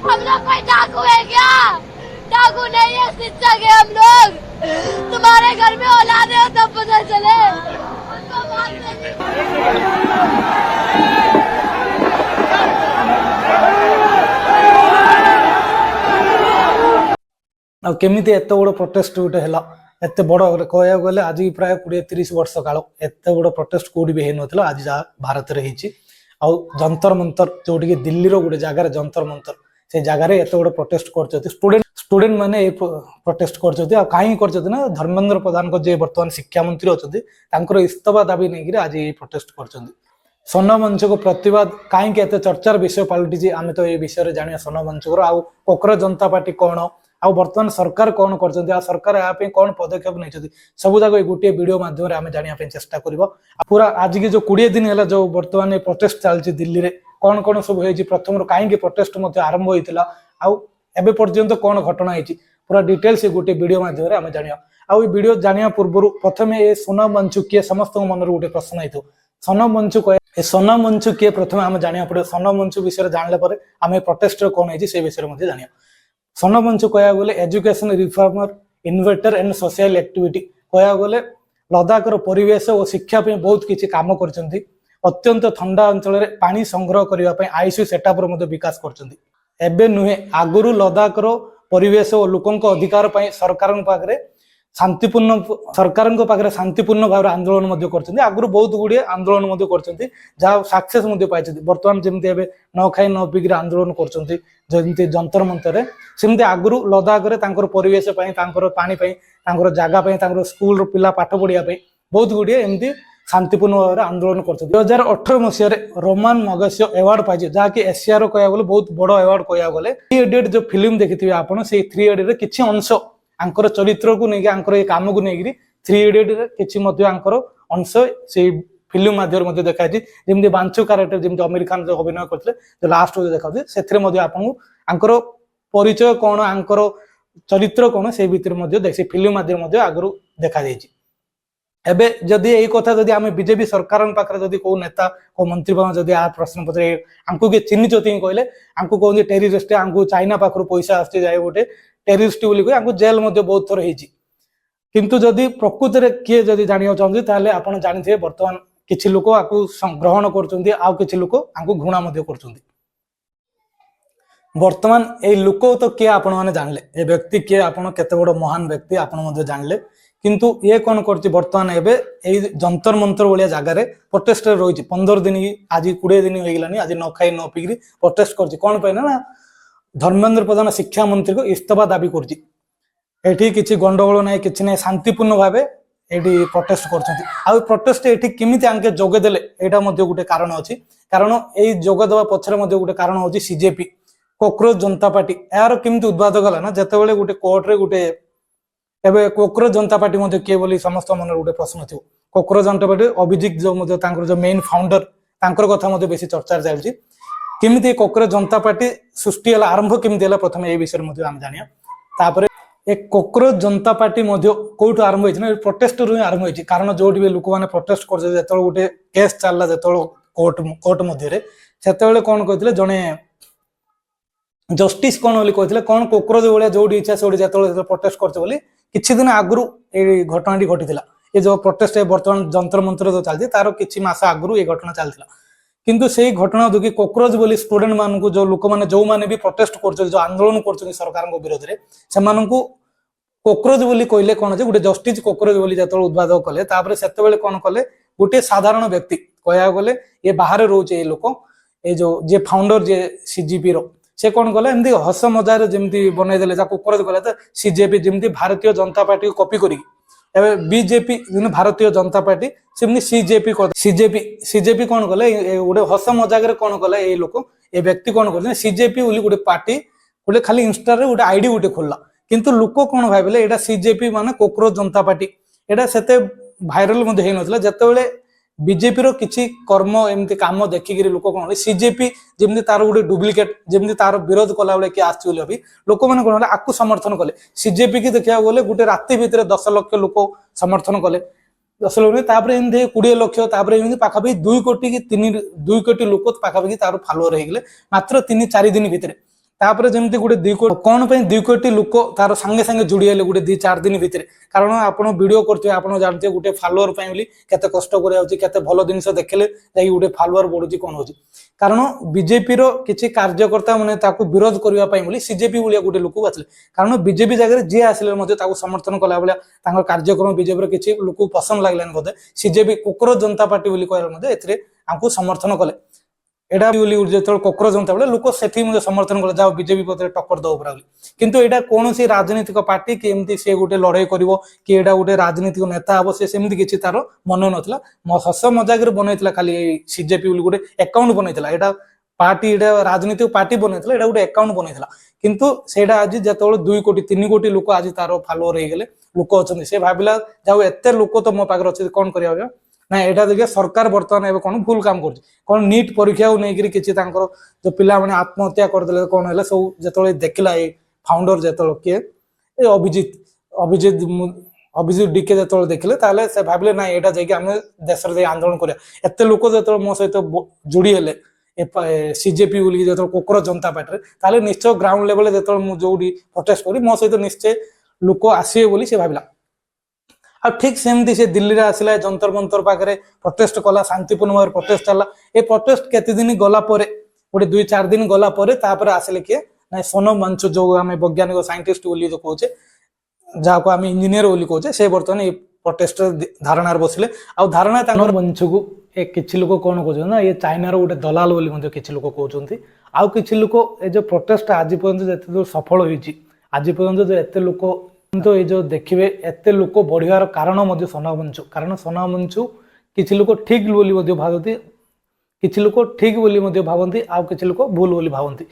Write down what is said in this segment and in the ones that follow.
हम लोग कोई डाकू है क्या? डाकू नहीं है, शिक्षक है हम लोग। तुम्हारे घर में औलाद है तब पता चले। उनको केमी एत बड़ प्रोटेस्ट गोटे है एत बड़ कह गले आज प्राय 20-30 वर्ष काल एत बड़ प्रोटेस्ट कौटी भी होता आज जहाँ भारत में आउ जंतर मंतर जोटि दिल्ली गोटे जगार जंतर मंतर से जगार एत बड़ प्रोटेस्ट कर स्टूडेंट मैंने प्रोटेस्ट कर कहीं कर धर्मेंद्र प्रधान को जे बर्तमान शिक्षा मंत्री अच्छा इस्तफा दाबी नहीं आज ये प्रोटेस्ट कर सोना मंच को प्रतिवाद कहीं चर्चार विषय पलटि आम तो ये विषय जाना सोना मंच को आउ कोकरोच जनता पार्टी कौन आउ बर्तमान सरकार कौन कर सरकार यहाँ कौन पदक्षेप नहीं सब जाक गोटे वीडियो माध्यम आम जानापी चेष्टा करवा पूरा आज की जो 20 दिन है जो बर्तमान प्रोटेस्ट चलती दिल्ली में कौन कौन सब हो प्रथम कहीं प्रोटेस्ट आरंभ होता आउ एबे पर्यंत कौन घटना होती पूरा डिटेल्स गोटे वीडियो माध्यम आम जाना आउ वीडियो जाना पूर्व प्रथम ये सोना मंचू किए समस्त मन गोटे प्रश्न हो सोना मंचू कह सोना मंचू किए प्रथम आम जाना पड़े सोना मंचू विषय जानले आम प्रोटेस्ट कौन है विषय जाना सोना मंचू कह गले education reformer inventor and social activity कह गले लद्दाखर परिवेश और शिक्षा बहुत किसी काम कर अत्यंत ठंडा अंचल में पानी संग्रह करने आईसी सेटअप विकास कर नुहे आगुरी लद्दाखर परिवेश और लोकों अधिकार सरकार पाखे शांतिपूर्ण सरकार पाखे शांतिपूर्ण भाव आंदोलन कर आगुरी बहुत गुड़े आंदोलन कर जहाँ सक्सेस पाई बर्तमान जमी न खाई न पिक आंदोलन कर जंतर मंतर सेमती आगुरी लद्दाख में परिवेश पानी जगह स्कूल पिला पाठ पढ़िया बहुत गुड़े एमती शांतिपूर्ण भाव आंदोलन कर 2018 मसीह रोमान मगस्य अवार्ड पाई जहाँकि एशियार कह गले बहुत बड़ अवार्ड कह गले 3 इडियट जो फिल्म देखिथे आपन से 3 इडियट किसी अंश आंकर चरित्र को लेकिन आंकर ये काम को लेकिन 3 इडियट किसी आंकर अंश से फिल्म माध्यम देखा जमी बांचु क्यारेक्टर जमी आमिर खान जो अभिनय करते जो लास्ट देखा से आपको परिचय कौन आंकर चरित्र कौन से भितर से फिल्म माध्यम आगु देखा एबे जदि यही कथा जदि आम बीजेपी सरकार पाखे जदि को नेता को मंत्री जदि आ प्रश्न पचारे आंकु किए चिन्हित कहले आंकु कहते टेररिस्ट आंकु चाइना पाखर पैसा आसते जाए गोटे टेररिस्ट बोली कह जेल बहुत थर होती किंतु जदि प्रकृत में किए जदि जाना चाहते ताले आपन जानिथे बर्तमान किछि लोक आकु ग्रहण करछन्ती आउ किछि लोक आंकु घृणा मध्य करछन्ती बर्तमान ए लोक तो किए आपण माने जानले ए व्यक्ति किए आपण केते बड़ महान व्यक्ति आपण मध्य जानले किंतु ये कौन कर बर्तमान एवं जंतर मंतर भाया जगार प्रोटेस्ट रही 15 दिन आज 20 दिन हो गलानी आज न खाई न पिक प्रोटेस्ट कर कौन पे ना धर्मेंद्र प्रधान शिक्षा मंत्री को इस्तफा दाबी कर किसी गंडगोल ना कि ना शांतिपूर्ण भाव ये प्रोटेस्ट कर प्रोटेस्ट ये केमी आंके जोगदेले यहाँ गोटे कारण अच्छी कारण ये जोगदेवा पछरे गोटे कारण हूँ सीजेपी कोकरोच जनता पार्टी यार केमी उद्वाद गला ना जिते गोटे कोर्टे गोटे एबे कोकरोच जनता पार्टी किए बोली समस्त मन गोटे प्रश्न थी कोकरोच जनता पार्टी अभिजित जो मेन फाउंडर कथा बेसी चर्चा चलती केमी कोकरोच जनता पार्टी सृष्टि आरंभ केमी प्रथम ये विषय आम जाना तापर एक कोकरोच जनता पार्टी कौट आरंभ होती प्रोटेस्ट रु आरंभ होती कारण जो लोक मैंने प्रोटेस्ट कर गोटे केस चलला जो कोर्ट मध्य से कौन कहते जड़े जस्टिस कौन बोली कहते कौन कोकरोच भाया जो इच्छा से जो प्रोटेस्ट कर किछि दिन आगु ये घटना घटी ये जो प्रोटेस्ट बर्तमान जंतर मंतर जो चलती तार किछि मास आगु ये घटना चलता किंतु से घटना देखिए कोकरोच बोली स्टूडेंट मान को जो लोक मैंने जो मैंने भी प्रोटेस्ट कर जो आंदोलन कर सरकार विरोध में से कोकरोच बोली कहले कौन गोटे जस्टिस कोकरोच बोली जो उद्वादक कले से कौन कले गोटे साधारण व्यक्ति कह गले ये बाहर रोचे ये लोक ये जो जे फाउंडर जे सीजीपी रो से कौन कले एमती हस मजार जमी बनईदे कोकरोच कले तो सीजेपी जमी भारतीय जनता पार्टी को कॉपी करी बीजेपी भारतीय जनता पार्टी सेमती सीजेपी कौन कले गोटे हस मजाक कौन कले ये लोक ये व्यक्ति कौन कर सीजेपी बोली गोटे पार्टी गोटे खाली इंस्टा गोटे आईडी गोटे खोलला किंतु लोक कौन भाविले यहाँ सीजेपी माने कोकरोच जनता पार्टी यहाँ से भाइराल होता जिते बीजेपी रो किसी कर्म एमती कम देखिक लोक कौन सीजेपी जमी तार गोटे डुप्लिकेट जमी तार विरोध कला बेले किए आसो लोक मैंने कौन आपको समर्थन कले सीजेपी की देखा गले गोटे राति भितर 10 लाख लोक समर्थन कले 10 लाख एमती 20 लाख पाखापाखि 2 कोटी कि 2 कोटी लोक पाखापाखि तार फॉलोअर हो गले मात्र 3-4 दिन भितर तापर जमी गोटे 2 कोटी कौन 2 कोटी लोक तार संगे संगे जोड़ी हेले गोटे 2-4 दिन भितर कारण आपण वीडियो करते आप जानते गोटे फॉलोअर बोली केते कष्ट करते भल जिन देखले गोटे फॉलोअर बढ़ुची कौन हो कारण बीजेपी किसी कार्यकर्ता मैंने विरोध करने सीजेपी भाया गोटे लोक बाछले कारण बीजेपी जगह जी आसिले समर्थन कला भाया कार्यक्रम बीजेपी किसी लोक पसंद लगलानी बोधे सीजेपी कोकरोच जनता पार्टी बोली कहले आमको समर्थन कले एटा जो कोकरोच जनता बेले लोक से समर्थन कले जाओ बीजेपी पत्र टक्कर दो किंतु एटा कौन सी राजनीतिक पार्टी कि एमती सी गोटे लड़ाई कर कि एटा गोटे राजनीतिक नेता हम से सेमती किसी तार मन नाला हस मजाक बनई खाली सीजेपी बोली गोटे अकाउंट बनई एटा पार्टी एटा राजनीतिक पार्टी बनई एटा गोटे अकाउंट बनई किंतु सेटा आज जो 2 कोटी 3 कोटी लोक आज तार फॉलोअर हो गले लोक अच्छा से भाविला जाओ एत लोक तो मो पाखे अच्छे कौन करा ना यहाँ देखिए सरकार बर्तमान एवं कौन भूल काम कर नीट परीक्षा को लेकिन किसी जो पिला मैंने आत्महत्या करदे कौन है सब जो देखला ये फाउंडर जो किए अभिजित अभिजित अभिजित डीके जो देखले से भाविले ना यहाँ जाम देश आंदोलन करा एत लोक जो मो सहित जोड़ी हेले सीजेपी बोली जो कोकरोच जनता पार्टी निश्चय ग्राउंड लेवल जो जो प्रोटेस्ट करी मो सहित निश्चय लोक आसवे बोली से भाविला आ ठीक सेमती से दिल्ली रे आसिला जंतर मंतर पाखे प्रोटेस्ट कला शांतिपूर्ण भाव प्रोटेस्ट चला ए प्रोटेस्ट केते दिन गला परे गोटे 2-4 दिन गला परे तापर आसिले किए ना सोनम वांगचुक जो आम वैज्ञानिक साइंटिस्ट बोली जो कहे जहाँ आम इंजीनियर बोली कहे से बर्तमान ये प्रोटेस्ट धारणा बसिले आ धारणा सोनम वांगचुक किसी लोग कौन कहते ना ये चाइनार गोटे दलाल बोली किसी लोग कहते आउ किसी लोग ये जो प्रोटेस्ट आज पर्यंत जो सफल होती आज पर्यंत जो एत लोक तो ये जो देखिए एत लोक बढ़ियार कारण सोनम वांगचुक कारण सोनम वांगचुक किसी लोग ठीक बोली भावती किसी लोग ठीक बोली भावती आउ किसी लोग भूल बोली भावती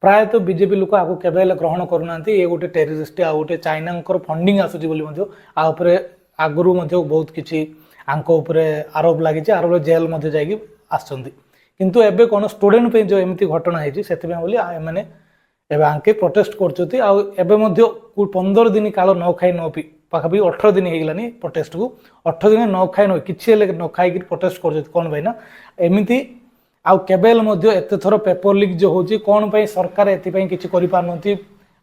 प्रायतः बीजेपी लोक आपको केवे ग्रहण करूना ये गोटे टेररिस्ट आ गोटे चाइना फंडिंग आसूरी आगुरी बहुत किसी आरोप लगी आरोप जेल जाकि आसुँच एवं कौन स्टूडेंट पे जो एमती घटना है मैंने एवं आंके प्रोटेस्ट कर 15 दिन काल न खाई न पी पाखापी 18 दिन होगलानी प्रोटेस्ट को 18 दिन न खाई न कि न खाई प्रोटेस्ट कर कौन भाई ना एमती आउ केबेल एत थर पेपर लीक जो होची कौन पाई सरकार एपाई किसी कर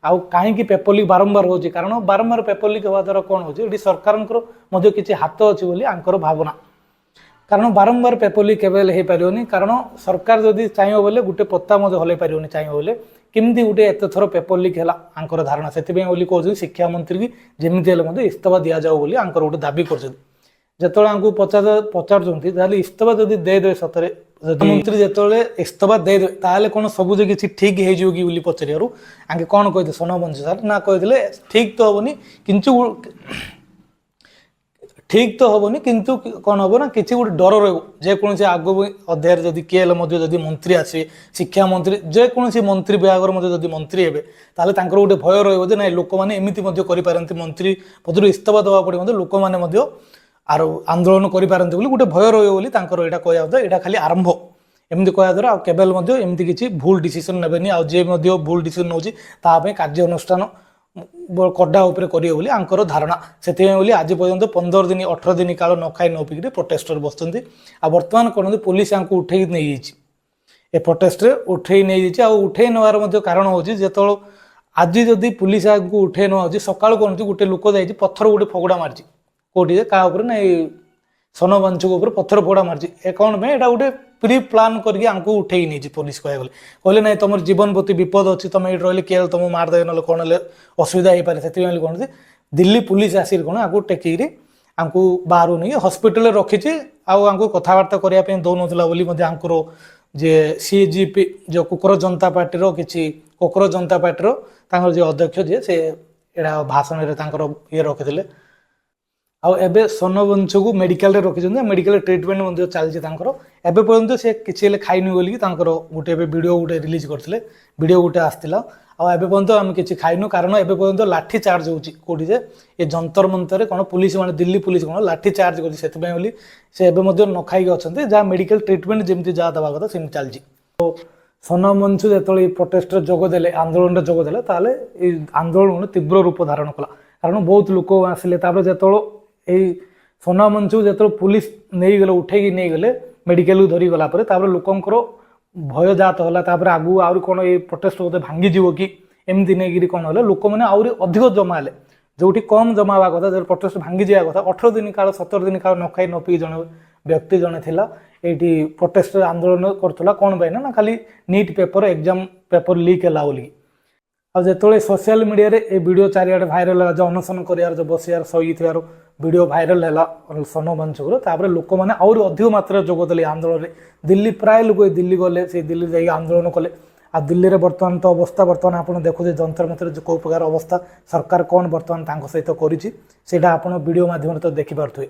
आउ कहीं पेपर लीक बारंबार होची कारण बारंबार पेपर लीक हवा द्वारा कौन होची सरकार किसी हाथ अच्छी बोली आंकर भावना कारण बारंबार पेपर लीक केबेल हो पारिबनी कारण सरकार जदि चाहिए बोले गोटे पत्ता हल पारिबनी चाहिए बोले केमती गोटे एत थर पेपर लीक है आंकर धारणा से कहते शिक्षा मंत्री की जमी इस्तीफा दि जाओ बोली आंकर गोटे दाबी कर जो पचार इस्तीफा जदि देदे सतरे मंत्री जो इस्तीफा देदे ताले कौन सब किसी ठीक हो पचार आगे कौन कहते सोनम वांगचुक सर ना कहते ठीक तो हेनी किंतु ठीक तो हेनी किंतु कौन हम ना किसी गोटे डर रोसी आग अध्याय जदि किए जदि मंत्री आसवे शिक्षा मंत्री जेकोसी मंत्री विभाग जदि मंत्री हे ताले गोटे भय रो ना लोक मैंने एमती करपारती मंत्री पदर इस्तीफा देवा पड़े लोक मैंने आर आंदोलन करपारती गोटे भय रहा कहता यहाँ खाली आरंभ एमती कह द्वारा केवल एमती किसी भूल डिसीजन नेबेनी आजे भूल डिसीजन नौ कार्यानुष्ठान कड़ा उपर करेंगे आंकर धारणा से आज पर्यंत 15 दिन 18 दिन काल न खाई न पीक प्रोटेस्टर बसुँच आ बर्तमान कौन पुलिस आपको उठे नहीं ए प्रोटेस्ट उठे नहीं उठे नवार कारण हूँ जो आज जदि पुलिस आपको उठे न सका कौन गोटे लोक जा पत्थर गोटे फगड़ा मार्च कौटी क्या ना सोनम वांगचुक पत्थर फोड़ा मार्च ए कौन पे यहाँ गोटे प्री प्लान करके उठे नहीं पुलिस कहले ना तुम जीवन प्रति विपद अच्छी तुम ये रही किए तुम मारदे ना कौन असुविधा हो पाए से कौन दिल्ली पुलिस आसिक कौन आपको टेकिरी आमको बाहर नहीं हस्पिटाल रखी आपको कथबार्ता करने दौन जे सीजीपी जो कोकरोच जनता पार्टी किसी कोकरोच जनता पार्टी जो अध्यक्ष जी से भाषण ये रखी आबे सोनम वांगचुक मेडिकल रखी मेडिकल ट्रिटमेंट चलती एवं पर्यंत से किसी खाईनी बोलिकी गोटे वीडियो गोटे रिलीज करते वीडियो गोटे आसाला आबे पर्यंत आम कि खाईनु कारण एवं पर्यंत लाठी चार्ज होटी ये जंतर मंतर कौन पुलिस मैंने दिल्ली पुलिस कौन लाठी चार्ज कर से न खाई अच्छा जहाँ मेडिकल ट्रिटमेंट जमी जहाँ दवा कथा सेम चलती तो सोनम वांगचुक जो प्रोटेस्ट जोगदे आंदोलन जोगदे आंदोलन तीव्र रूप धारण कला कारण बहुत लोक आसिले जो सोनम वांगचुक जो पुलिस नहीं गले उठे नहीं गले मेडिकल धरी गला लोकंर भय जात होला तापर आगु आउरी कोन ए प्रोटेस्ट बोधे भांगी जीवो कि एमती नहीं कौन है लोक मैंने आहरी अधिक जमा है जो कम जमा हवा कथा जो प्रोटेस्ट भांगी जावा कथा 18 दिन काल 17 दिन काल न खाई न पी जन व्यक्ति जने थिला एठी प्रोटेस्ट आंदोलन करथला कोन बाय ना खाली NEET paper exam paper leak हैला बोली आ जेतोले सोशल मीडिया रे ए वीडियो चारियाडे भाइरल है जो अनशन करियार जो बसियार सही थियार वीडियो भाइरल हैला सनमंच गुरो तापर लोक माने आहरी अधिक मात्रा जोग देले आंदोलन रे दिल्ली प्राय लोक दिल्ली गले से दिल्ली जाई आंदोलन कले आ दिल्ली रे बर्तमान तो अवस्था बर्तमान आपन देखुजे जंतर मंतर जो को प्रकार अवस्था सरकार कौन बर्तमान तांको सहित करिछि सेटा आपन वीडियो माध्यम तो देखि पारथुए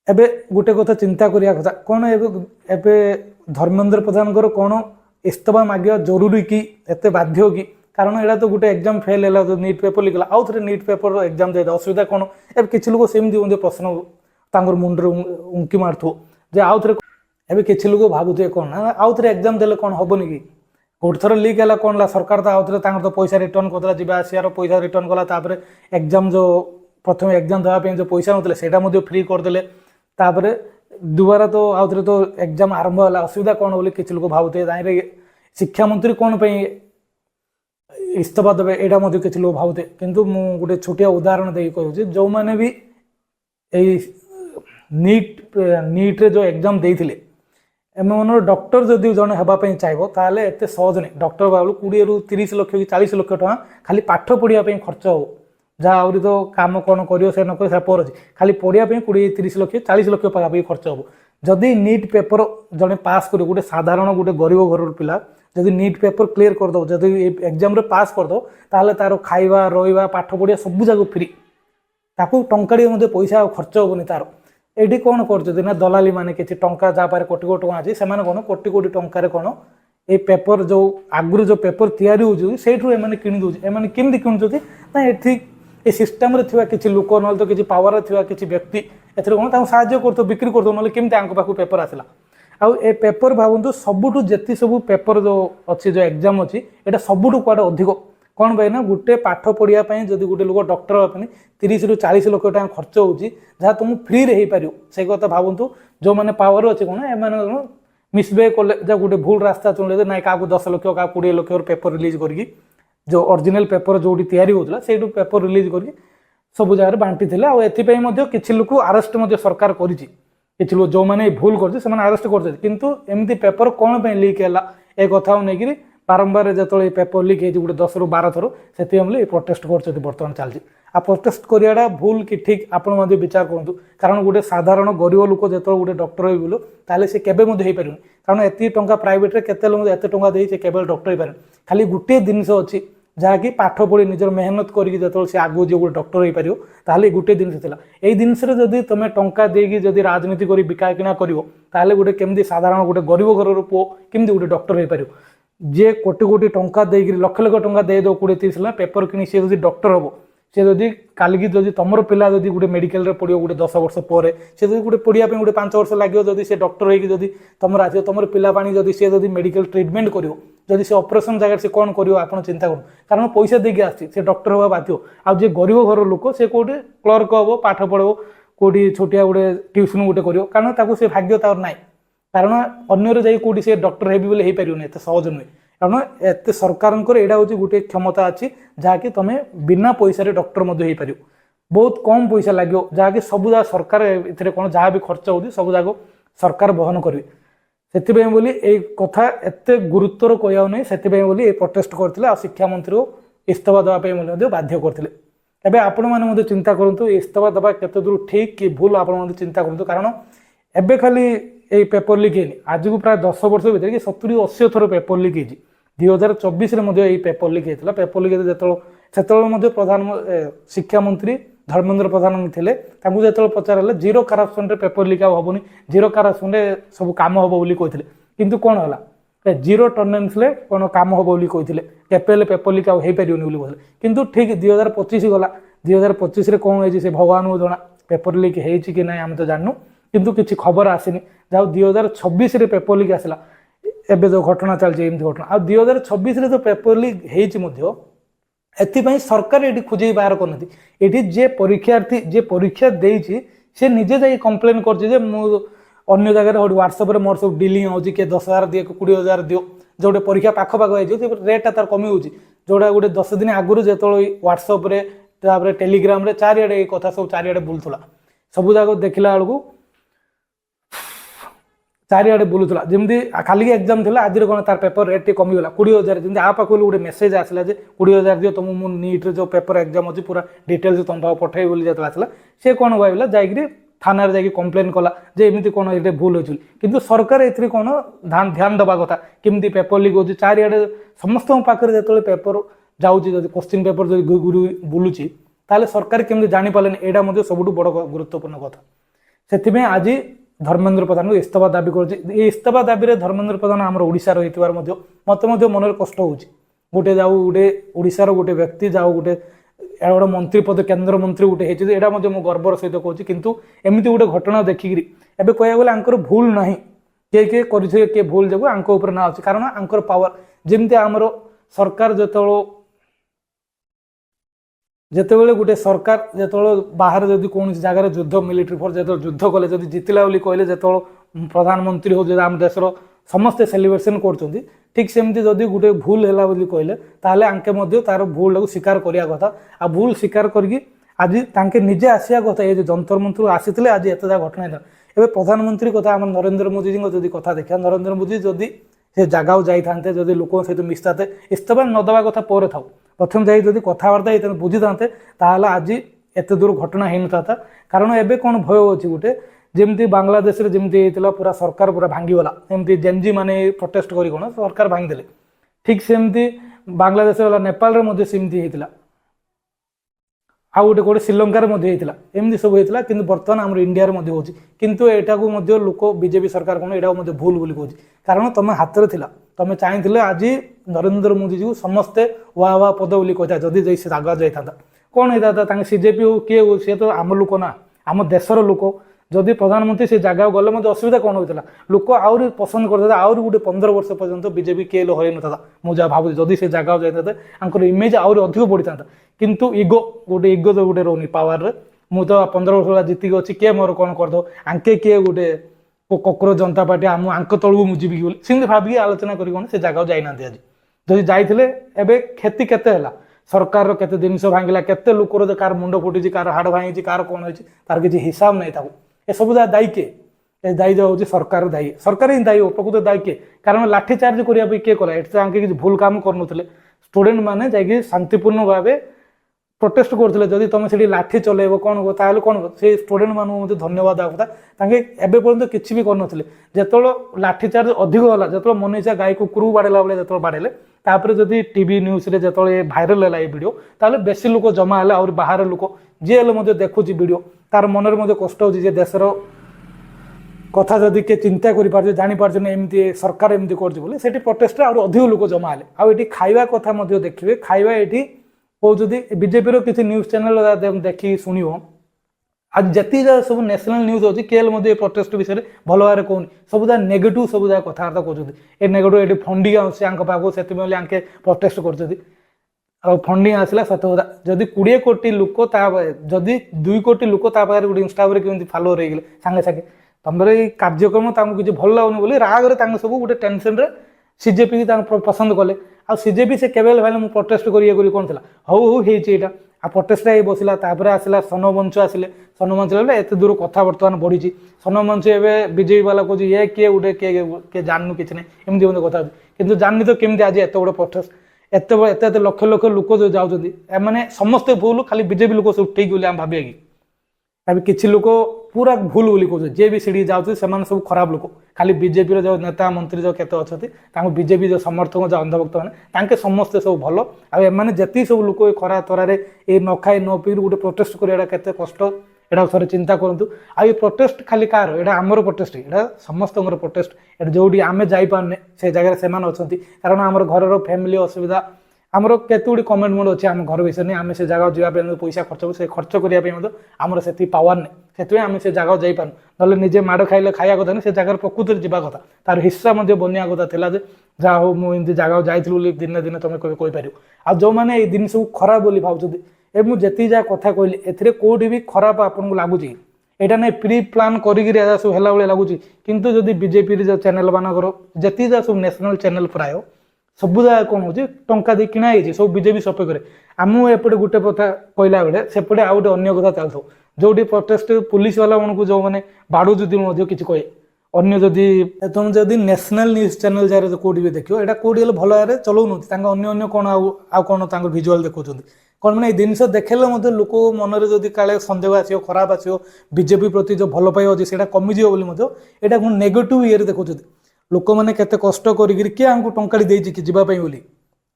एबे गुटे कथा चिंता करिया कथा कोन एबे धर्मेंद्र प्रधान कोन इस्तीफा मागिया जरूरी कि एते बाध्य कि कारण एटा तो गुटे एग्जाम फेल हैला तो नीट पेपर लिखला आउ थरे नीट पेपर एग्जाम दे असुविधा कोन एबे किछि लोक सेमि प्रश्न तांगर मुंडर उंकी मारथो जे आउ थरे एबे किछि लोक भाबुथे कोन आउ थरे एग्जाम देले कोन होबनी कि गोटे थर लिक है कौन सरकार तो आउे तो पैसा रिटर्न करदेला जी आसार पैसा रिटर्न कला एग्जाम जो प्रथम एग्जाम देवाई जो पैसा नौते से फ्री करदे दुबारा तो आउे तो एग्जाम आरंभ है असुविधा कौन बोली किसी लोग भावुए दाइरे शिक्षा मंत्री कौन पे इस्तीफा देवे यहाँ किसी लोग भावुए किंतु मु गोटे छोटिया उदाहरण दे कहूँ जो मैंने भी नीट रे जो एग्जाम देते एम डॉक्टर जदि जन होगापी चाहिए ताले एत सहज नहीं डॉक्टर बाबू 20 ରୁ 30 लक्ष कि 40 लक्ष टका खाली पाठ पढ़ाई खर्च हो जहाँ आहरी तो कम कौन कर से नक पर अच्छे खाली पढ़ाई 20-30 लक्ष 40 लक्ष पाखापाखि खर्च हो जदि नीट पेपर जड़े पास कर गोटे साधारण गोटे गरीब घर पिला जदि नीट पेपर क्लीयर करदे जदि एग्जाम रे पास करदे ताले तार खाइबा रहिबा पाठ पढ़िया सब जाक फ्री ताकू टंकाड़ी पैसा खर्च होनी तार एटी कौन कर दलाली माने किसी टंका जहाँ पारे कोटी कोटी टका अच्छी से कौन कोटी कोटी टंकार कौन ये पेपर जो आगुरी जो पेपर तैयारी होठू एम किणी दूसरी एम केमती किणुच्च ना ये सिस्टम रे थिबा किसी लोक ना तो किसी पावर थिबा किसी व्यक्ति एथरे कौन साहाय्य करतो बिक्री करतो ना केमती आंक पाखु पेपर आसला आउ ए पेपर भावतु सबुठु जेति सब पेपर जो अच्छी जो एग्जाम अच्छी एटा सबुठु कुआडे अधिक कौन भाई ना गोटे पाठ पढ़ाई जब गोटे लोक डॉक्टर हाँपी 30 ରୁ 40 लक्ष टका खर्च होची जहाँ तुम फ्री रे हो पार से कथा भावतु जो मैंने पावर अच्छे कौन एम मिसबिहेव कले जब गोटे भूल रास्ता चुनले ना क्या 10 लक्ष क्या 20 लक्ष पेपर रिलीज करके जो ओरिजिनल पेपर जो तैयारी होता से पेपर रिलीज करके सब जगह बांटी किसी लोक आरेस्ट सरकार कर किसी लोग जो मैंने भूल कर आरेस्ट करमती पेपर कौन लीक है ए कथा नहीं बारंबार जो पेपर लीक हो गोटे 10 ରୁ 12 थर से प्रोटेस्ट कर बर्तमान चलती आ प्रोटेस्ट कराटा भूल कि ठीक आपण विचार करूँ कारण गोटे साधारण गरीब लोक जो गोटे डॉक्टर हो बोलो ताले से केबे हो पारे कारण एति टंका प्राइवेट रे केते लोक एते टंका दे केवल डॉक्टर हो पारे खाली गोटे जिनस अच्छी जहाँकि पाठ पढ़ी निजर मेहनत करके जो से आगु जो गोटे डॉक्टर हो पार ताले गोटे जिनस था यही जिनस जदि तुम टंका देकी जदि राजनीति कर बिका किना कर गोटे केमती साधारण गोटे गरीब घर पुओ केमती गोटे डॉक्टर हो पार जे कोटी कोटी टंका देकर लक्ष लक्ष टंका दे दो 20-30 लाख पेपर किणी सी जब डॉक्टर हम सी जदि कालिकी जदि तुम पिला जदि गोटे मेडिकल रे पढ़ो गोटे 10 वर्ष पर से जब गोटे पढ़ाई गोटे 5 वर्ष लगे जदि से डॉक्टर होगी जदि तुम आस तुम पिला पानी जदि सी जदि मेडिकल ट्रिटमेंट कर जदि से ऑपरेशन जगह से कौन कर आप चिंता कर कारण पैसा देके आसी डॉक्टर हवा बाध्य आज गरीब घर लोक से कौटे क्लर्क हम पाठ पढ़ो कौटी छोटिया गोटे ट्यूशन गोटे कर कारण ताको से भाग्य तार ना कारण अन्य जाई कौटी से डॉक्टर हेबी बोले पारे एत सहज नुहे कारण एत सरकार यहाँ हूँ गोटे क्षमता अच्छी जहाँकि तुम बिना पैसा डॉक्टर हो पार बहुत कम पैसा लगे जहाँकि सब जगह सरकार ए कौन जहाँ भी खर्च हो सब जगह सरकार बहन करेंगे से बोली कथा एत गुरुत्वर कहू नहीं से बोली प्रोटेस्ट करते आ शिक्षा मंत्री को इस्तीफा देवाई बाध्य करते एवं आपण मैंने चिंता करूँ इस्तीफा देवा केते दूर ठीक कि भूल आप चिंता करूँ कारण एबे खाली ये पेपर लीक है आज को प्राय 10 वर्ष भर कि 70-80 थर पेपर लीक है 2024 रे पेपर लीक होता पेपर लीक से प्रधान शिक्षा मंत्री धर्मेंद्र प्रधान थे जो पचारे जीरो करप्शन पेपर लीक हेनी जीरो करप्शन सब कम हम बोली कहते किंतु कौन है जीरो टर्नेंस कौन कम हम बोली कहते केपेल पेपर लीक हो पारे कहते किंतु ठीक 2025 गला 2025 कौन है से भगवान को जना पेपर लीक है कि ना आम तो जानू किंतु किसी खबर आसनी जहाँ 2026 रे पेपर लीक आसला एबे जो घटना चलती एमती घटना आ 2026 रे जो पेपर लीक एथि सरकार ये खोजे बाहर करना जे परीक्षार्थी जे परीक्षा देछि से निजे जाई कंप्लेन कर अन्य जगह व्हाट्सएप मोर सब डिलिंग होची के 10,000 दिए 20,000 दियो जो गोटे परीक्षा पाख पाख हो रेटा तार कमी होची जोटा गोटे 10 दिन आगुरी जो व्हाट्सएप रे तापर टेलीग्राम रे चारिआडे कथा सब चारिआडे बुलुला सब जाक देखला बेलू चारिआडे बुलूला जमी खाली एग्जाम थी आज कौन तार पेपर रेट टी कमीगला 20,000 जमी आ पाखु गोटे मेसेज आसला 20,000 दियो तुम मो नीट जो पेपर एग्जाम अच्छी पूरा डिटेल्स तुम पाक पठे बोली आसला सी कौन कहला जाकि थाना जाकि कम्प्लेन कला जे एमती कौन ये भूल हो किंतु सरकार ए कौन ध्यान दबा कथा केमती पेपर लिक हो चारिआडे समस्त पाखे जो पेपर जाऊँगी क्वेश्चन पेपर जो बुलूची ताले सरकार केमती जापारे यहाँ सब बड़ गुरुत्वपूर्ण कथा से आज धर्मेंद्र प्रधान को इस्तीफा दाबी कर इस्तीफा दाबी धर्मेंद्र प्रधान आम ओडार मत मन कष्ट हो गोटे जाऊ गोटे ओडार गोटे व्यक्ति जाऊ गोटे गोटे मंत्री पद केन्द्र मंत्री गोटे यहाँ मो गर्वर सहित कहूँ किंतु एमती गोटे घटना देखिकी एवं कह गले आंकर भूल ना किए किए किए भूल जो आंक ना अच्छे कारण आंकर पावर जमती आमर सरकार जितेबाला गोटे सरकार जो बाहर जदि कौन जगार युद्ध मिलिट्री फोर्स जो युद्ध कले जब जितला कहले जो प्रधानमंत्री हो आम देशर समस्ते सेलिब्रेशन कर ठीक सेमती जदि गोटे भूल है कहले ताहले आंके तार भूल स्वीकार करने कथा आ भूल स्वीकार करके आज तांके निजे आसिया कथा ये जंतर मंत्र आसी आज एत घटना एवं प्रधानमंत्री कथा आम नरेंद्र मोदी जी कथा देखा नरेंद्र मोदी जदि से जगह जाते जदि लोक सहित मिशते इस्तीफा नदवा कथा पर था प्रथम जा कथबार्ता होता बुझी था आज एत दूर घटना हो ना था कारण एवं कौन भय अच्छी गोटे जमती बांग्लादेश जमती होता पूरा सरकार पूरा भांगीगला एमती जेनजी माने प्रोटेस्ट करी कौन सरकार भांगीदे ठीक सेमती बांग्लादेश वाला नेपाल सेमती होता आ गोटे कौटे श्रीलंकार होता एमती सब होता कि बर्तमान आम इंडिया हो किंतु एटा को लोक बीजेपी सरकार कौन यहाँ भूल बोली कहूँ कारण तुम हाथ में तुम चाहिए आज नरेंद्र मोदी जी समस्ते वाह वाह पद बोली कहता जदि से आगे जाता कौन होता सीजेपी हो किए हो सी तो आम लोक ना आम देशर लोक जदि प्रधानमंत्री से जगह गले मत असुविधा कौन होता लोक आहरी पसंद करते आहरी गोटे 15 वर्ष पर्यंत बीजेपी किए हर ना मुझे भावुँ जदि से जगह जाता आंकर इमेज आहरी अधिक बढ़ी था किंतु इगो गोटे इगो तो गोटे रोनी पावर रे मु तो 15 वर्ष जीतिक अच्छी किए मोर कौन करदो आंके किए गोटे कॉकरोच जनता पार्टी आम आंक तलू मुझे बोली सेमती भाविकी आलोचना करें से जगह जाइना आज जदि जाइए एवं क्षति केते है सरकार केते जिनस भांगला केते लोकर कार मुंड फुटी कार हाड़ भांगी कार कौन होती तार किसी हिसाब नहीं था ए सब दायी किए दायी जो हूँ सरकार दायी सरकार ही दायी प्रकृत दायी किए कारण लाठीचार्ज करने किए कला ये किसी भूल काम करुले स्टूडेंट मैंने जा शांतिपूर्ण भाव प्रोटेस्ट करते जदि तुम से लाठी चलेब कौन ताल कौन से स्टूडेंट मानक धन्यवाद देवा कथा एवं पर्यटन किसी भी करते जो लाठीचार्ज अधिक है जो मन इच्छा गाई कुकुर बाड़ेला बेले जो बाड़ेले तापर जदि टीवी न्यूज रे जो भाइराल है ये वीडियो ताले बेसी लोक जमा है और बाहर लोक जी देखुच वीडियो तार मन कष्ट हो देशर कथा जदि किए चिंता कर जापार एमती सरकार एमती कर प्रोटेस्ट और अधिक लोक जमा है आउट खाଇବା कथा देखिए खाଇବା ये कहते बीजेपी किसी न्यूज चैनल देखी शुण आज जी सब नेशनल न्यूज अच्छी केएल प्रोटेस्ट विषय भल भाव कहूनी सब नेगेटिव सब कथबार्ता कर नेगेटिव ये फंडिंग आसपाख से आंके प्रोटेस्ट कर फंडिंग आसला सत कथा जदि 20 कोटी लोक जदि 2 कोटी लोक गोटे इंस्टाग्राम केमती फॉलोअर हो गले सांगे सांगे तुम कार्यक्रम किसी भल लगुनि बोली रागरे सब गोटे टेंशन सीजेपी पसंद कले आ सीजेपी से केवल भाई मुझे प्रोटेस्ट करी कौन था हौ हौ होटा आ प्रोटेस्ट बसला आसला सनमंच आसिले सनमंच एत दूर कथा बर्तमान बढ़ी सनमंच एवं बीजेपी वाला कहे ये किए गोटे किए जानू कि ना एमती मत कथा कि जाननी तो केमती आज एत बड़े प्रोटेस्ट एत लक्ष लक्ष लोक जो जाऊँच मैंने समस्ते भूल खाली बीजेपी लोक सब ठीक बोली आम भाविया कि अभी किसी लोक पूरा भूल बोली कहते जी भी सीढ़ी जाऊँ से सब खराब लोक खाली बीजेपी जो नेता मंत्री जो केते अच्छा बीजेपी जो समर्थक जो अंधभक्त मैंने समस्ते सब भल आने जी सब लोक खरा तरारे ये न खाई न पी गोटे प्रोटेस्ट करा केते कष्ट यहाँ थे चिंता करूँ आ ये प्रोटेस्ट खाली कार यहाँ आमर प्रोटेस्ट यहाँ समस्त प्रोटेस्ट ये जो आम जापारे से जगह से अच्छा कारण आम घर फैमिली असुविधा आमर केतुड़ी कमेंट मोड अच्छे आम घर विषय नहीं आम से जगह जावाई पैसा खर्च से खर्च करने आमर से पावर नहीं से आम से जगह जापार ना निजे माड़ खाइले खाया कथा नहीं से जगह प्रकृति जावा कथा तार हिस्सा बनवा कथा था जहाँ हो मुझे जगह जाइली दिन दिन तुम कहीपर आ जो मैंने ये जिन सब खराब बोली भावुँ मुझे जी जहाँ कथा कहली ए कौटी भी खराब आपको लगुच এটা নাই ପ୍ରି ପ୍ଲାନ୍ କରିକିରି ଏରା ସବୁ ହେଲା ଭଳିଆ ଲାଗୁଛି। କିନ୍ତୁ ଯଦି ବିଜେପିର ଯୋଉ ଚ୍ୟାନେଲ ମାନଙ୍କର ଯେତିକି ଯାହା ସବୁ ନ୍ୟାସନାଲ ଚ୍ୟାନେଲ ପ୍ରାୟ ସବୁ ଜାଗା କ'ଣ ହଉଛି ଟଙ୍କା ଦେଇ କିଣା ହେଇଛି ସବୁ ବିଜେପି ସପକ୍ଷରେ। ଆମକୁ ଏପଟେ ଗୋଟେ କଥା କହିଲା ବେଳେ ସେପଟେ ଆଉ ଗୋଟେ ଅନ୍ୟ କଥା ଚାଲିଥିବ। ଯୋଉଠି ପ୍ରୋଟେଷ୍ଟ ପୁଲିସ ବାଲା ମାନଙ୍କୁ ଯୋଉମାନେ ବାଡୁଛନ୍ତି ମଧ୍ୟ କିଛି କହେ। ଅନ୍ୟ ଯଦି ତମେ ଯଦି ନ୍ୟାସନାଲ ନ୍ୟୁଜ ଚ୍ୟାନେଲ ଯାହାର କୋଉଠି ବି ଦେଖିବ ଏଇଟା କୋଉଠି ହେଲେ ଭଲ ଭାବରେ ଚଲାଉନାହାନ୍ତି। ତାଙ୍କ ଅନ୍ୟ କ'ଣ ଆଉ କ'ଣ ତାଙ୍କ ଭିଜୁଆଲ ଦେଖଉଛନ୍ତି କ'ଣ ମାନେ ଏଇ ଜିନିଷ ଦେଖେଇଲେ ମଧ୍ୟ ଲୋକ ମନରେ ଯଦି କାଳେ ସନ୍ଦେହ ଆସିବ ଖରାପ ଆସିବ ବିଜେପି ପ୍ରତି ଯୋଉ ଭଲ ପାଇବା ଅଛି ସେଇଟା କମିଯିବ ବୋଲି ମଧ୍ୟ ଏଇଟା କ'ଣ ନେଗେଟିଭ ଇଏରେ ଦେଖୁଛନ୍ତି। ଲୋକମାନେ କେତେ କଷ୍ଟ କରିକିରି କିଏ ଆମକୁ ଟଙ୍କାଟି ଦେଇଛି କି ଯିବା ପାଇଁ ବୋଲି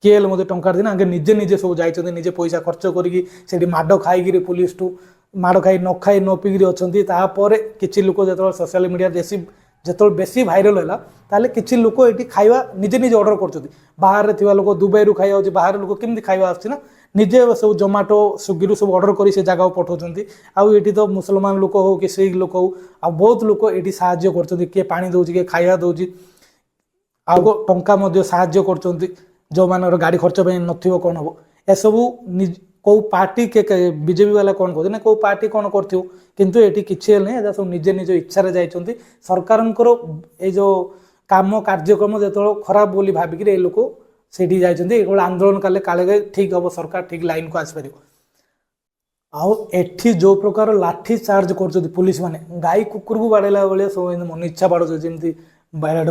କିଏ ହେଲେ ମଧ୍ୟ ଟଙ୍କା ଦିନ ଆଗେ ନିଜେ ସବୁ ଯାଇଛନ୍ତି ନିଜେ ପଇସା ଖର୍ଚ୍ଚ କରିକି ସେଠି ମାଡ଼ ଖାଇକିରି ପୁଲିସଠୁ ମାଡ଼ ଖାଇ ନ ପିଇକିରି ଅଛନ୍ତି। ତାପରେ କିଛି ଲୋକ ଯେତେବେଳେ ସୋସିଆଲ ମିଡ଼ିଆରେ ଯେତେବେଳେ ବେଶୀ ଭାଇରାଲ ହେଲା ତାହେଲେ କିଛି ଲୋକ ଏଠି ଖାଇବା ନିଜେ ଅର୍ଡର କରୁଛନ୍ତି। ବାହାରେ ଥିବା ଲୋକ ଦୁବାଇରୁ ଖାଇବା ହେଉଛି ବାହାରେ ଲୋକ କେମିତି ଖାଇବା ଆସୁଛି ନା ନିଜେ ସବୁ ଜୋମାଟୋ ସ୍ୱିଗିରୁ ସବୁ ଅର୍ଡର କରି ସେ ଜାଗାକୁ ପଠାଉଛନ୍ତି। ଆଉ ଏଠି ତ ମୁସଲମାନ ଲୋକ ହଉ କି ଶିଖ ଲୋକ ହଉ ଆଉ ବହୁତ ଲୋକ ଏଠି ସାହାଯ୍ୟ କରୁଛନ୍ତି। କିଏ ପାଣି ଦେଉଛି କିଏ ଖାଇବା ଦେଉଛି ଆଉ ଟଙ୍କା ମଧ୍ୟ ସାହାଯ୍ୟ କରୁଛନ୍ତି। ଯେଉଁମାନଙ୍କର ଗାଡ଼ି ଖର୍ଚ୍ଚ ପାଇଁ ନଥିବ କ'ଣ ହବ ଏସବୁ କେଉଁ ପାର୍ଟି ବିଜେପି ବାଲା କ'ଣ କହୁଛି ନା କେଉଁ ପାର୍ଟି କ'ଣ କରିଥିବ କିନ୍ତୁ ଏଠି କିଛି ହେଲେ ନାହିଁ। ଏଟା ସବୁ ନିଜ ଇଚ୍ଛାରେ ଯାଇଛନ୍ତି। ସରକାରଙ୍କର ଏଇ ଯେଉଁ କାମ କାର୍ଯ୍ୟକ୍ରମ ଯେତେବେଳେ ଖରାପ ବୋଲି ଭାବିକିରି ଏ ଲୋକ ସେଇଠି ଯାଇଛନ୍ତି। ଏଭଳି ଆନ୍ଦୋଳନ କଲେ କାଳେ ଠିକ୍ ହବ ସରକାର ଠିକ୍ ଲାଇନକୁ ଆସିପାରିବ। ଆଉ ଏଠି ଯେଉଁ ପ୍ରକାର ଲାଠି ଚାର୍ଜ କରୁଛନ୍ତି ପୁଲିସ ମାନେ ଗାଈ କୁକୁରକୁ ବାଡ଼େଇଲା ଭଳିଆ ସବୁ ମନ ଇଚ୍ଛା ବାଡ଼ୁଛନ୍ତି। ଯେମିତି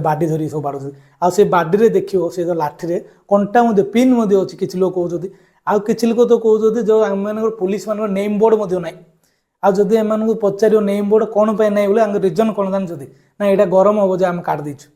ବାଡ଼ି ଧରି ସବୁ ବାଡ଼ୁଛନ୍ତି। ଆଉ ସେ ବାଡ଼ିରେ ଦେଖିବ ସେ ଯେଉଁ ଲାଠିରେ କଣ୍ଟା ମଧ୍ୟ ପିନ୍ ମଧ୍ୟ ଅଛି କିଛି ଲୋକ କହୁଛନ୍ତି। ଆଉ କିଛି ଲୋକ ତ କହୁଛନ୍ତି ଯେଉଁ ଆମମାନଙ୍କର ପୁଲିସ ମାନଙ୍କର ନେମ୍ ବୋର୍ଡ଼ ମଧ୍ୟ ନାହିଁ। ଆଉ ଯଦି ଏମାନଙ୍କୁ ପଚାରିବ ନେମ୍ ବୋର୍ଡ଼ କ'ଣ ପାଇଁ ନାହିଁ ବୋଲି ଆମ ରିଜନ୍ କ'ଣ ଜାଣିଛନ୍ତି ନା ଏଇଟା ଗରମ ହବ ଯେ ଆମେ କାଢ଼ି ଦେଇଛୁ।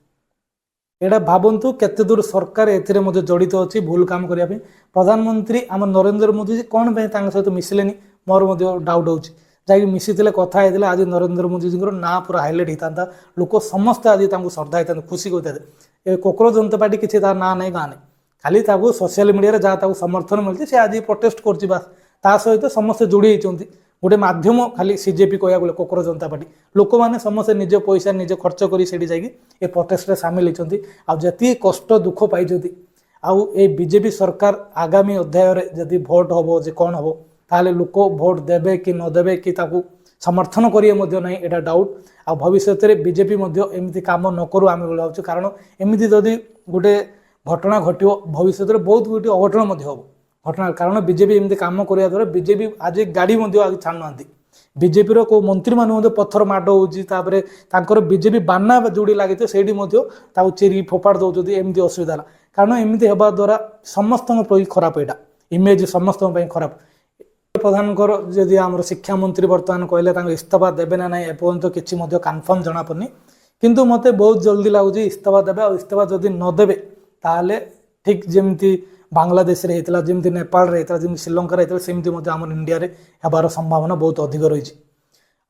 ଏଇଟା ଭାବନ୍ତୁ କେତେ ଦୂର ସରକାର ଏଥିରେ ମଧ୍ୟ ଜଡ଼ିତ ଅଛି ଭୁଲ କାମ କରିବା ପାଇଁ। ପ୍ରଧାନମନ୍ତ୍ରୀ ଆମ ନରେନ୍ଦ୍ର ମୋଦି କ'ଣ ପାଇଁ ତାଙ୍କ ସହିତ ମିଶିଲେନି ମୋର ମଧ୍ୟ ଡାଉଟ୍ ହେଉଛି। ଯାଇକି ମିଶିଥିଲେ କଥା ହେଇଥିଲେ ଆଜି ନରେନ୍ଦ୍ର ମୋଦିଜୀଙ୍କର ନାଁ ପୁରା ହାଇଲାଇଟ୍ ହେଇଥାନ୍ତା। ଲୋକ ସମସ୍ତେ ଆଜି ତାଙ୍କୁ ଶ୍ରଦ୍ଧା ହେଇଥାନ୍ତେ ଖୁସି କରିଥାନ୍ତେ। ଏ କୋକରୋଜ ଜନତା ପାର୍ଟି କିଛି ତାର ନାଁ ନାହିଁ ଗାଁ ନାହିଁ ଖାଲି ତାକୁ ସୋସିଆଲ ମିଡ଼ିଆରେ ଯାହା ତାକୁ ସମର୍ଥନ ମିଳୁଛି ସେ ଆଜି ପ୍ରୋଟେଷ୍ଟ କରୁଛି ବାସ୍। ତା ସହିତ ସମସ୍ତେ ଯୋଡ଼ି ହେଇଛନ୍ତି ଗୋଟେ ମାଧ୍ୟମ ଖାଲି ସିଜେପି କହିବାକୁ ଗଲେ କୋକରୋଜ ଜନତା ପାର୍ଟି ଲୋକମାନେ ସମସ୍ତେ ନିଜ ପଇସା ନିଜେ ଖର୍ଚ୍ଚ କରି ସେଠି ଯାଇକି ଏ ପ୍ରୋଟେଷ୍ଟରେ ସାମିଲ ହେଇଛନ୍ତି। ଆଉ ଯେତିକି କଷ୍ଟ ଦୁଃଖ ପାଇଛନ୍ତି ଆଉ ଏଇ ବିଜେପି ସରକାର ଆଗାମୀ ଅଧ୍ୟାୟରେ ଯଦି ଭୋଟ ହବ ଯେ କ'ଣ ହବ ତାହେଲେ ଲୋକ ଭୋଟ ଦେବେ କି ନ ଦେବେ କି ତାକୁ ସମର୍ଥନ କରିବେ ମଧ୍ୟ ନାହିଁ ଏଇଟା ଡାଉଟ୍। ଆଉ ଭବିଷ୍ୟତରେ ବିଜେପି ମଧ୍ୟ ଏମିତି କାମ ନ କରୁ ଆମେ ଭାବୁଛୁ। କାରଣ ଏମିତି ଯଦି ଗୋଟେ ଘଟଣା ଘଟିବ ଭବିଷ୍ୟତରେ ବହୁତ ଗୋଟିଏ ଅଘଟଣ ମଧ୍ୟ ହେବ ଘଟଣା। କାରଣ ବିଜେପି ଏମିତି କାମ କରିବା ଦ୍ୱାରା ବିଜେପି ଆଜି ଗାଡ଼ି ମଧ୍ୟ ଆଜି ଛାଡ଼ୁନାହାନ୍ତି। ବିଜେପିର କେଉଁ ମନ୍ତ୍ରୀମାନେ ମଧ୍ୟ ପଥର ମାଡ଼ ହେଉଛି। ତାପରେ ତାଙ୍କର ବିଜେପି ବାନା ଯୋଉଠି ଲାଗିଥିବ ସେଇଠି ମଧ୍ୟ ତାକୁ ଚିରିକି ଫୋପାଡ଼ି ଦେଉଛନ୍ତି। ଏମିତି ଅସୁବିଧା ହେଲା କାରଣ ଏମିତି ହେବା ଦ୍ୱାରା ସମସ୍ତଙ୍କ ପାଇଁ ଖରାପ ଏଇଟା ଇମେଜ ସମସ୍ତଙ୍କ ପାଇଁ ଖରାପ। ପ୍ରଧାନଙ୍କର ଯଦି ଆମର ଶିକ୍ଷାମନ୍ତ୍ରୀ ବର୍ତ୍ତମାନ କହିଲେ ତାଙ୍କ ଇସ୍ତଫା ଦେବେ ନା ନାହିଁ ଏପର୍ଯ୍ୟନ୍ତ କିଛି ମଧ୍ୟ କନଫର୍ମ ଜଣାପଡ଼ୁନି। କିନ୍ତୁ ମୋତେ ବହୁତ ଜଲ୍ଦି ଲାଗୁଛି ଇସ୍ତଫା ଦେବେ। ଆଉ ଇସ୍ତଫା ଯଦି ନ ଦେବେ ତାହେଲେ ଠିକ୍ ଯେମିତି ବାଂଲାଦେଶରେ ହେଇଥିଲା ଯେମିତି ନେପାଳରେ ହେଇଥିଲା ଯେମିତି ଶ୍ରୀଲଙ୍କାରେ ହେଇଥିଲା ସେମିତି ମଧ୍ୟ ଆମର ଇଣ୍ଡିଆରେ ହେବାର ସମ୍ଭାବନା ବହୁତ ଅଧିକ ରହିଛି।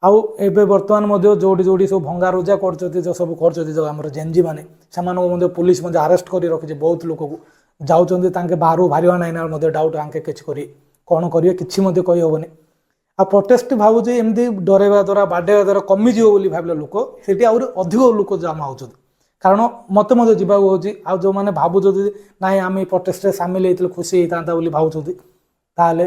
ଆଉ ଏବେ ବର୍ତ୍ତମାନ ମଧ୍ୟ ଯୋଉଠି ସବୁ ଭଙ୍ଗାରୁଜା କରୁଛନ୍ତି ଯେଉଁ ସବୁ କରୁଛନ୍ତି ଯେଉଁ ଆମର ଜେନ୍ଜି ମାନେ ସେମାନଙ୍କୁ ମଧ୍ୟ ପୁଲିସ ମଧ୍ୟ ଆରେଷ୍ଟ କରି ରଖିଛି। ବହୁତ ଲୋକକୁ ଯାଉଛନ୍ତି ତାଙ୍କେ ବାହାରୁ ବାହାରିବା ନାହିଁ ନା ମଧ୍ୟ ଡାଉଟ୍ ଆଙ୍କେ କିଛି କରିବେ କ'ଣ କରିବେ କିଛି ମଧ୍ୟ କହିହେବନି। ଆଉ ପ୍ରୋଟେଷ୍ଟ ଭାବୁଛି ଏମିତି ଡରାଇବା ଦ୍ୱାରା ବାଡ଼େଇବା ଦ୍ୱାରା କମିଯିବ ବୋଲି ଭାବିଲେ ଲୋକ ସେଠି ଆହୁରି ଅଧିକ ଲୋକ ଜମା ହେଉଛନ୍ତି। କାରଣ ମୋତେ ମଧ୍ୟ ଯିବାକୁ ହେଉଛି। ଆଉ ଯେଉଁମାନେ ଭାବୁଛନ୍ତି ନାଇଁ ଆମେ ଏଇ ପ୍ରୋଟେଷ୍ଟରେ ସାମିଲ ହେଇଥିଲେ ଖୁସି ହେଇଥାନ୍ତା ବୋଲି ଭାବୁଛନ୍ତି ତାହେଲେ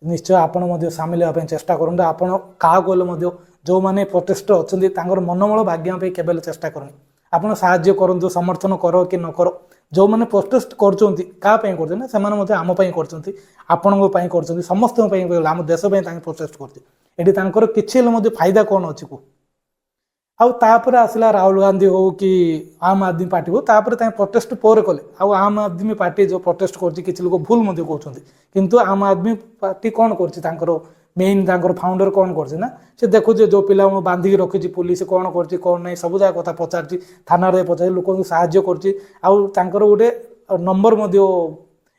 ନିଶ୍ଚୟ ଆପଣ ମଧ୍ୟ ସାମିଲ ହେବା ପାଇଁ ଚେଷ୍ଟା କରନ୍ତୁ। ଆପଣ କାହାକୁ ହେଲେ ମଧ୍ୟ ଯେଉଁମାନେ ପ୍ରୋଟେଷ୍ଟରେ ଅଛନ୍ତି ତାଙ୍କର ମନୋବଳ ଭାଙ୍ଗିବା ପାଇଁ କେବେ ହେଲେ ଚେଷ୍ଟା କରନି। ଆପଣ ସାହାଯ୍ୟ କରନ୍ତୁ ସମର୍ଥନ କର କି ନ କର। ଯେଉଁମାନେ ପ୍ରୋଟେଷ୍ଟ କରୁଛନ୍ତି କାହା ପାଇଁ କରୁଛନ୍ତି ନା ସେମାନେ ମଧ୍ୟ ଆମ ପାଇଁ କରୁଛନ୍ତି ଆପଣଙ୍କ ପାଇଁ କରୁଛନ୍ତି ସମସ୍ତଙ୍କ ପାଇଁ ଆମ ଦେଶ ପାଇଁ ତାଙ୍କେ ପ୍ରୋଟେଷ୍ଟ କରୁଛନ୍ତି। ଏଠି ତାଙ୍କର କିଛି ହେଲେ ମଧ୍ୟ ଫାଇଦା କ'ଣ ଅଛି କୁହ। ଆଉ ତାପରେ ଆସିଲା ରାହୁଲ ଗାନ୍ଧୀ ହଉ କି ଆମ୍ ଆଦମୀ ପାର୍ଟି ହଉ ତାପରେ ତାଙ୍କେ ପ୍ରୋଟେଷ୍ଟ ପରେ କଲେ। ଆଉ ଆମ୍ ଆଦମୀ ପାର୍ଟି ଯେଉଁ ପ୍ରୋଟେଷ୍ଟ କରୁଛି କିଛି ଲୋକ ଭୁଲ ମଧ୍ୟ କହୁଛନ୍ତି କିନ୍ତୁ ଆମ୍ ଆଦମୀ ପାର୍ଟି କ'ଣ କରୁଛି ତାଙ୍କର ମେନ୍ ତାଙ୍କର ଫାଉଣ୍ଡର କ'ଣ କରୁଛି ନା ସେ ଦେଖୁଛି ଯେଉଁ ପିଲାଙ୍କୁ ବାନ୍ଧିକି ରଖିଛି ପୁଲିସ କ'ଣ କରୁଛି କ'ଣ ନାହିଁ ସବୁ ଯାକ କଥା ପଚାରୁଛି ଥାନାରେ ପଚାରି ଲୋକଙ୍କୁ ସାହାଯ୍ୟ କରୁଛି। ଆଉ ତାଙ୍କର ଗୋଟେ ନମ୍ବର ମଧ୍ୟ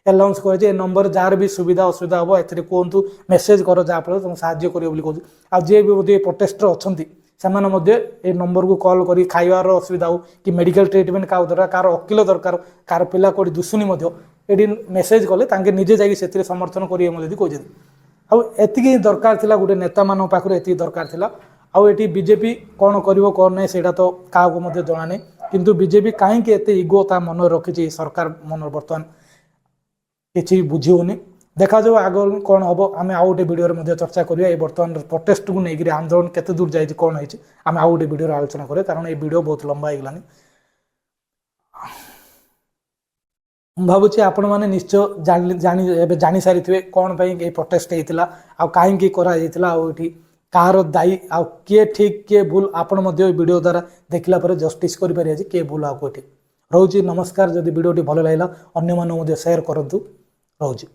ଆନାଉନ୍ସ କରିଛି ଏ ନମ୍ବର ଯାହାର ବି ସୁବିଧା ଅସୁବିଧା ହେବ ଏଥିରେ କୁହନ୍ତୁ ମେସେଜ କର ଯାହାଫଳରେ ତୁମକୁ ସାହାଯ୍ୟ କରିବ ବୋଲି କହୁଛି। ଆଉ ଯିଏ ବି ମଧ୍ୟ ପ୍ରୋଟେଷ୍ଟରେ ଅଛନ୍ତି ସେମାନେ ମଧ୍ୟ ଏ ନମ୍ବରକୁ କଲ୍ କରି ଖାଇବାର ଅସୁବିଧା ହଉ କି ମେଡ଼ିକାଲ ଟ୍ରିଟମେଣ୍ଟ କାହା ଦରକାର କାହାର ଓକିଲ ଦରକାର କାହାର ପିଲା କେଉଁଠି ଦୁଶୁନି ମଧ୍ୟ ଏଠି ମେସେଜ କଲେ ତାଙ୍କେ ନିଜେ ଯାଇକି ସେଥିରେ ସମର୍ଥନ କରିବେ ବୋଲି କହିଛନ୍ତି। ଆଉ ଏତିକି ଦରକାର ଥିଲା ଗୋଟେ ନେତାମାନଙ୍କ ପାଖରେ ଏତିକି ଦରକାର ଥିଲା। ଆଉ ଏଠି ବିଜେପି କ'ଣ କରିବ କ'ଣ ନାହିଁ ସେଇଟା ତ କାହାକୁ ମଧ୍ୟ ଜଣା ନାହିଁ। କିନ୍ତୁ ବିଜେପି କାହିଁକି ଏତେ ଇଗୋ ତା ମନରେ ରଖିଛି ସରକାର ମନରେ ବର୍ତ୍ତମାନ କିଛି ବୁଝି ହେଉନି। ଦେଖାଯାଉ ଆଗକୁ କ'ଣ ହେବ ଆମେ ଆଉ ଗୋଟେ ଭିଡ଼ିଓରେ ମଧ୍ୟ ଚର୍ଚ୍ଚା କରିବା ଏ ବର୍ତ୍ତମାନ ପ୍ରୋଟେଷ୍ଟକୁ ନେଇକରି ଆନ୍ଦୋଳନ କେତେ ଦୂର ଯାଇଛି କ'ଣ ହେଇଛି ଆମେ ଆଉ ଗୋଟେ ଭିଡ଼ିଓରେ ଆଲୋଚନା କରିବା କାରଣ ଏ ଭିଡ଼ିଓ ବହୁତ ଲମ୍ବା ହେଇଗଲାଣି। ମୁଁ ଭାବୁଛି ଆପଣମାନେ ନିଶ୍ଚୟ ଏବେ ଜାଣିସାରିଥିବେ କ'ଣ ପାଇଁ ଏଇ ପ୍ରୋଟେଷ୍ଟ ହେଇଥିଲା ଆଉ କାହିଁକି କରାଯାଇଥିଲା ଆଉ ଏଠି କାହାର ଦାୟୀ ଆଉ କିଏ ଠିକ୍ କିଏ ଭୁଲ ଆପଣ ମଧ୍ୟ ଏ ଭିଡ଼ିଓ ଦ୍ୱାରା ଦେଖିଲା ପରେ ଜଷ୍ଟିସ୍ କରିପାରିବେ ଯେ କିଏ ଭୁଲ ଆଉ କିଏ ଠିକ୍। ରହୁଛି ନମସ୍କାର। ଯଦି ଭିଡ଼ିଓଟି ଭଲ ଲାଗିଲା ଅନ୍ୟମାନଙ୍କୁ ମଧ୍ୟ ସେୟାର କରନ୍ତୁ। ରହୁଛି।